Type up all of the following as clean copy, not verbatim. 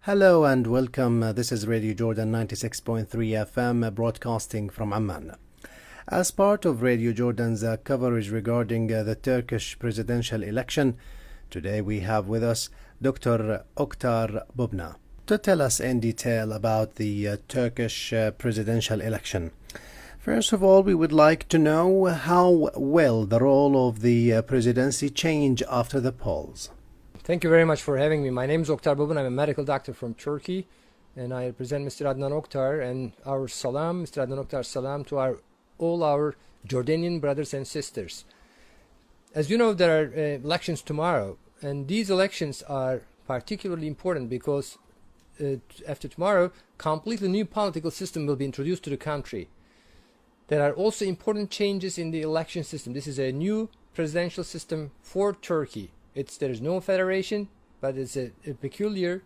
Hello and welcome. This is Radio Jordan 96.3 FM broadcasting from Amman. As part of Radio Jordan's coverage regarding the Turkish presidential election, today we have with us Dr. Oktar Babuna to tell us in detail about the Turkish presidential election. First of all, we would like to know how will the role of the presidency change after the polls. Thank you very much for having me. My name is Oktar Babuna. I'm a medical doctor from Turkey, and I represent Mr. Adnan Oktar and our salam, Mr. Adnan Oktar salam to all our Jordanian brothers and sisters. As you know, there are elections tomorrow, and these elections are particularly important because after tomorrow, completely new political system will be introduced to the country. There are also important changes in the election system. This is a new presidential system for Turkey. There is no federation, but it's a peculiar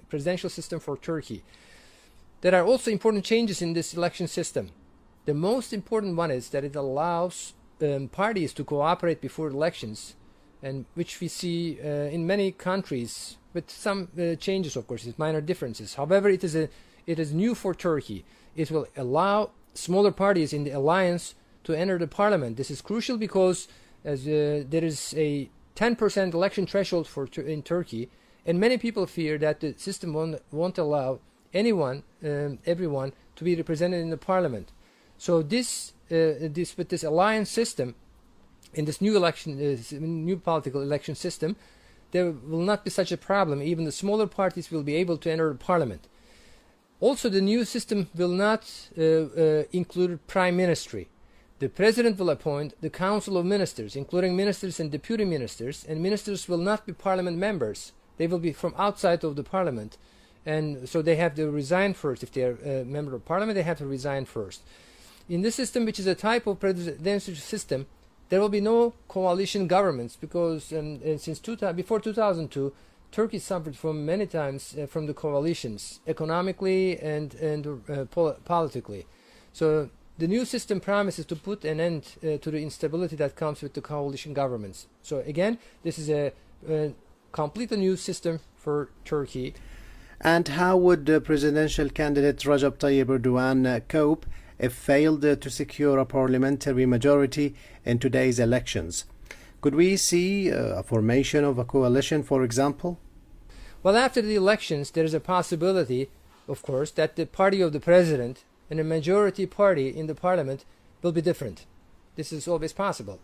presidential system for Turkey. There are also important changes in this election system. The most important one is that it allows parties to cooperate before elections, and which we see in many countries with some changes, of course, with minor differences. However, it is new for Turkey. It will allow smaller parties in the alliance to enter the parliament. This is crucial because there is a 10% election threshold in Turkey, and many people fear that the system won't allow everyone to be represented in the parliament. So with this alliance system, in this new political election system, there will not be such a problem. Even the smaller parties will be able to enter the parliament. Also, the new system will not include prime ministry. The president will appoint the council of ministers, including ministers and deputy ministers, and ministers will not be parliament members. They will be from outside of the parliament, and so they have to resign first. If they are a member of parliament, they have to resign first. In this system, which is a type of presidential system, there will be no coalition governments because before 2002, Turkey suffered from many times from the coalitions, economically and politically. So the new system promises to put an end to the instability that comes with the coalition governments. So again, this is a completely new system for Turkey. And how would presidential candidate Recep Tayyip Erdogan cope if failed to secure a parliamentary majority in today's elections? Could we see a formation of a coalition, for example? Well, after the elections, there is a possibility, of course, that the party of the president and a majority party in the parliament will be different. This is always possible.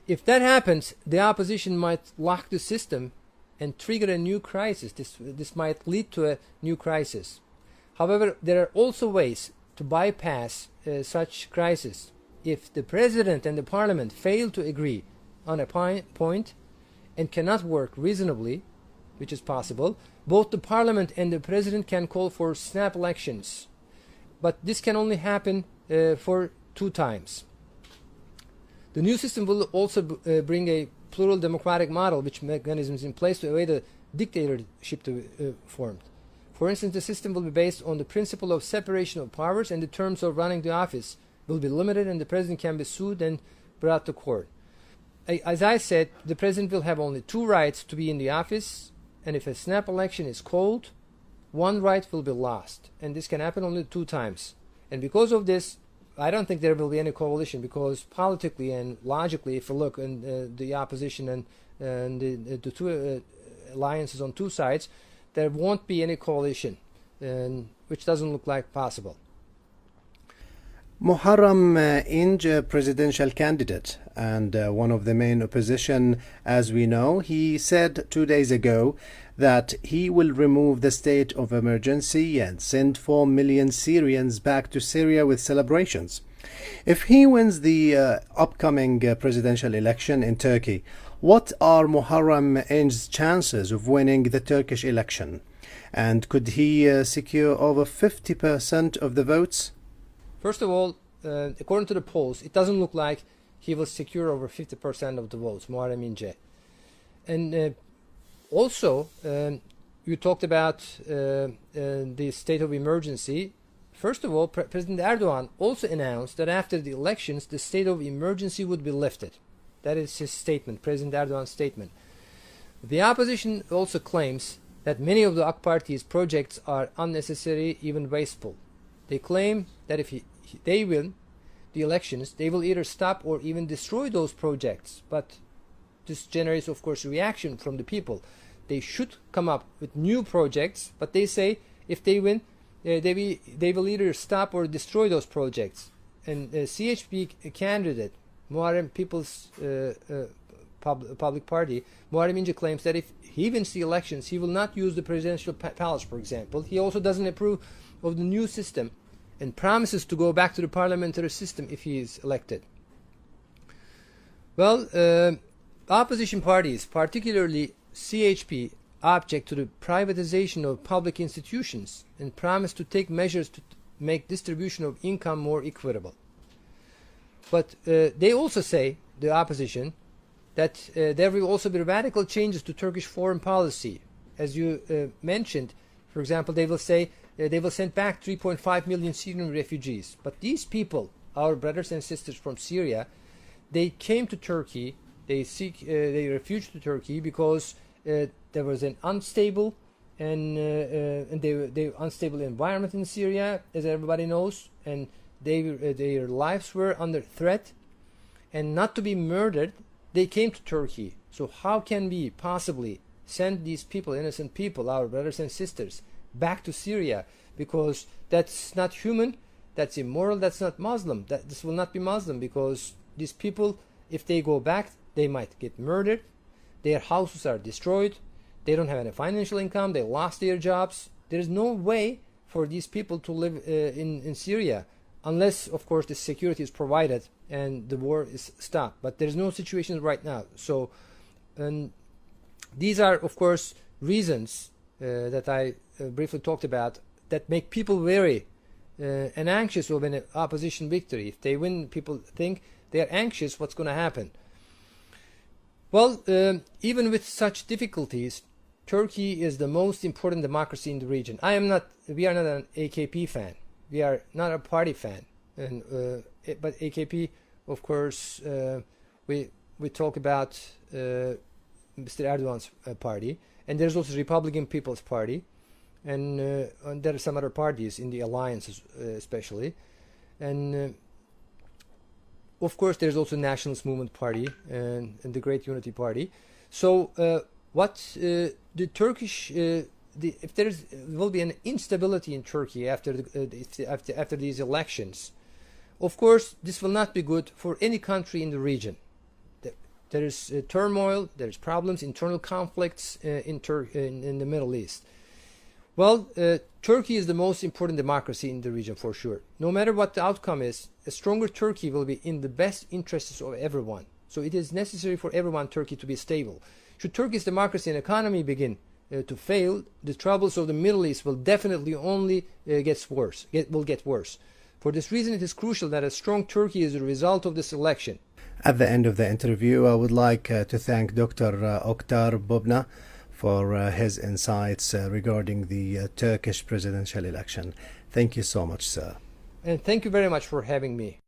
If that happens, the opposition might lock the system and trigger a new crisis. This might lead to a new crisis. However, there are also ways to bypass such crisis. If the president and the parliament fail to agree on a point and cannot work reasonably, which is possible, both the parliament and the president can call for snap elections. But this can only happen for 2 times. The new system will also bring a plural democratic model, which mechanisms in place to avoid a dictatorship to be formed. For instance, the system will be based on the principle of separation of powers, and the terms of running the office will be limited, and the president can be sued and brought to court. As I said, the president will have only 2 rights to be in the office, and if a snap election is called, 1 right will be lost, and this can happen only 2 times. And because of this, I don't think there will be any coalition, because politically and logically, if you look in the opposition and the 2 alliances on 2 sides, there won't be any coalition, which doesn't look like possible. Muharrem Ince, presidential candidate and one of the main opposition, as we know, he said 2 days ago that he will remove the state of emergency and send 4 million Syrians back to Syria with celebrations. If he wins the upcoming presidential election in Turkey, what are Muharrem Ince's chances of winning the Turkish election? And could he secure over 50% of the votes? First of all, according to the polls, it doesn't look like he will secure over 50% of the votes, Muharrem Ince. And also, you talked about the state of emergency. First of all, President Erdogan also announced that after the elections, the state of emergency would be lifted. That is his statement, President Erdogan's statement. The opposition also claims that many of the AK Party's projects are unnecessary, even wasteful. They claim that if they win the elections, they will either stop or even destroy those projects. But this generates, of course, reaction from the people. They should come up with new projects, but they say if they win, they will either stop or destroy those projects. And CHP candidate, Muharrem People's Public Party, Muharrem İnce, claims that if he wins the elections, he will not use the presidential palace, for example. He also doesn't approve of the new system and promises to go back to the parliamentary system if he is elected. Well, opposition parties, particularly CHP, object to the privatization of public institutions and promise to take measures to make distribution of income more equitable. But they also say, the opposition, that there will also be radical changes to Turkish foreign policy. As you mentioned, for example, they will say they will send back 3.5 million Syrian refugees. But these people, our brothers and sisters from Syria, they came to Turkey, they refuged to Turkey because there was an unstable and unstable environment in Syria, as everybody knows, and their lives were under threat. And not to be murdered, they came to Turkey. So how can we possibly send these people, innocent people, our brothers and sisters, back to Syria? Because that's not human, that's immoral, that's not Muslim. This will not be Muslim, because these people, if they go back, they might get murdered, their houses are destroyed, they don't have any financial income, they lost their jobs. There is no way for these people to live in Syria, unless, of course, the security is provided and the war is stopped. But there's no situation right now. So, and these are, of course, reasons that I briefly talked about that make people wary and anxious of an opposition victory. If they win, people think they are anxious what's going to happen. Well, even with such difficulties, Turkey is the most important democracy in the region. We are not an AKP fan. We are not a party fan. And but AKP, of course, we talk about Mr. Erdogan's party, and there's also Republican People's Party, and there are some other parties in the alliance, especially, and of course there's also Nationalist Movement Party and the Great Unity Party. So the Turkish if there will be an instability in Turkey after these elections, of course this will not be good for any country in the region. There is turmoil, there is problems, internal conflicts in the Middle East. Well, Turkey is the most important democracy in the region for sure. No matter what the outcome is, a stronger Turkey will be in the best interests of everyone. So it is necessary for everyone Turkey to be stable. Should Turkey's democracy and economy begin to fail, the troubles of the Middle East will definitely only get worse. For this reason, it is crucial that a strong Turkey is a result of this election. At the end of the interview, I would like to thank Dr. Oktar Babuna for his insights regarding the Turkish presidential election. Thank you so much, sir. And thank you very much for having me.